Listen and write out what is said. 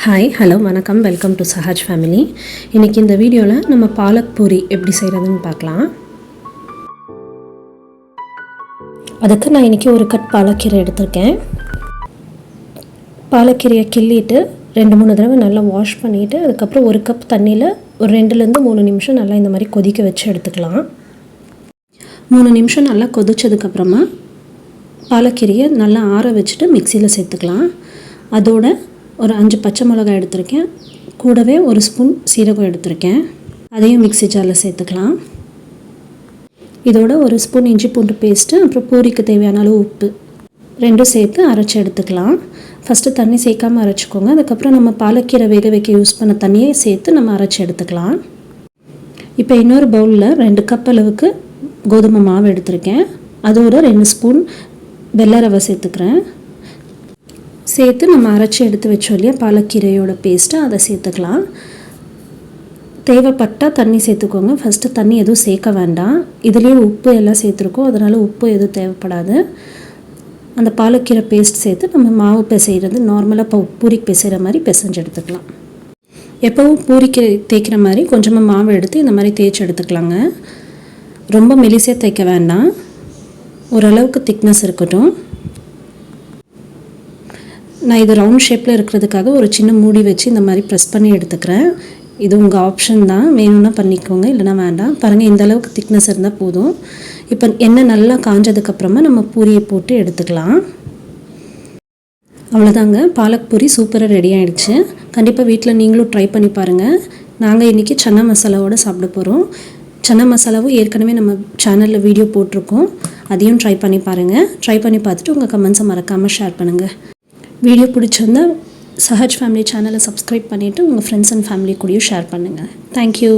Hi hello வணக்கம் welcome to Sahaj family. இன்றைக்கி இந்த வீடியோவில் நம்ம பாலக் பூரி எப்படி செய்கிறதுன்னு பார்க்கலாம். அதுக்கு நான் இன்றைக்கி ஒரு கட் பாலக்கீரை எடுத்திருக்கேன். பாலக்கீரையை கிள்ளிட்டு 2-3 தடவை நல்லா வாஷ் பண்ணிவிட்டு அதுக்கப்புறம் ஒரு கப் தண்ணியில் ஒரு 2-3 நிமிஷம் நல்லா இந்த மாதிரி கொதிக்க வச்சு எடுத்துக்கலாம். 3 நிமிஷம் நல்லா கொதிச்சதுக்கப்புறமா பாலக்கீரையை நல்லா ஆற வச்சுட்டு மிக்சியில் சேர்த்துக்கலாம். அதோட ஒரு 5 பச்சை மிளகாய் எடுத்திருக்கேன், கூடவே ஒரு ஸ்பூன் சீரகம் எடுத்திருக்கேன், அதையும் மிக்ஸி ஜாரில் சேர்த்துக்கலாம். இதோட ஒரு ஸ்பூன் இஞ்சி பூண்டு பேஸ்ட்டு, அப்புறம் பூரிக்கு தேவையான அளவு உப்பு ரெண்டும் சேர்த்து அரைச்சி எடுத்துக்கலாம். ஃபஸ்ட்டு தண்ணி சேர்க்காமல் அரைச்சிக்கோங்க. அதுக்கப்புறம் நம்ம பாலக்கீரை வேக வைக்க யூஸ் பண்ண தண்ணியை சேர்த்து நம்ம அரைச்சி எடுத்துக்கலாம். இப்போ இன்னொரு பவுலில் 2 கப் அளவுக்கு கோதுமை மாவு எடுத்திருக்கேன், அதோட 2 ஸ்பூன் வெள்ளை ரவை சேர்த்துக்கிறேன். சேர்த்து நம்ம அரைச்சி எடுத்து வச்சோம் இல்லையா பாலக்கீரையோட பேஸ்ட்டு, அதை சேர்த்துக்கலாம். தேவைப்பட்டால் தண்ணி சேர்த்துக்கோங்க. ஃபஸ்ட்டு தண்ணி எதுவும் சேர்க்க வேண்டாம், இதுலேயே உப்பு எல்லாம் சேர்த்துருக்கோம், அதனால் உப்பு எதுவும் தேவைப்படாது. அந்த பாலக்கீரை பேஸ்ட் சேர்த்து நம்ம மாவு பிசைகிறது நார்மலாக பூரிக்கு பிசைகிற மாதிரி பிசைஞ்சு எடுத்துக்கலாம். எப்போவும் பூரிக்கு தேய்க்கிற மாதிரி கொஞ்சமாக மாவு எடுத்து இந்த மாதிரி தேய்ச்சி எடுத்துக்கலாங்க. ரொம்ப மெலிசாக தேய்க்க வேண்டாம், ஓரளவுக்கு திக்னஸ் இருக்கட்டும். நான் இது ரவுண்ட் ஷேப்பில் இருக்கிறதுக்காக ஒரு சின்ன மூடி வச்சு இந்த மாதிரி ப்ரெஸ் பண்ணி எடுத்துக்கிறேன். இது உங்கள் ஆப்ஷன் தான், வேணும்னா பண்ணிக்கோங்க, இல்லைனா வேண்டாம். பாருங்கள், இந்த அளவுக்கு திக்னஸ் இருந்தால் போதும். இப்போ எண்ணெய் நல்லா காஞ்சதுக்கப்புறமா நம்ம பூரியை போட்டு எடுத்துக்கலாம். அவ்வளோதாங்க, பாலக் பூரி சூப்பராக ரெடி ஆகிடுச்சு. கண்டிப்பாக வீட்டில் நீங்களும் ட்ரை பண்ணி பாருங்கள். நாங்கள் இன்றைக்கி சன்னா மசாலாவோடு சாப்பிட போகிறோம். சன்னா மசாலாவும் ஏற்கனவே நம்ம சேனலில் வீடியோ போட்டிருக்கோம், அதையும் ட்ரை பண்ணி பாருங்கள். ட்ரை பண்ணி பார்த்துட்டு உங்கள் கமெண்ட்ஸை மறக்காமல் ஷேர் பண்ணுங்கள். வீடியோ பிடிச்சிருந்தா சஹாஜ் ஃபேமிலி சேனலை சப்ஸ்கிரைப் பண்ணிவிட்டு உங்கள் ஃப்ரெண்ட்ஸ் அண்ட் ஃபேமிலி கூடயும் ஷேர் பண்ணுங்கள். தேங்க்யூ.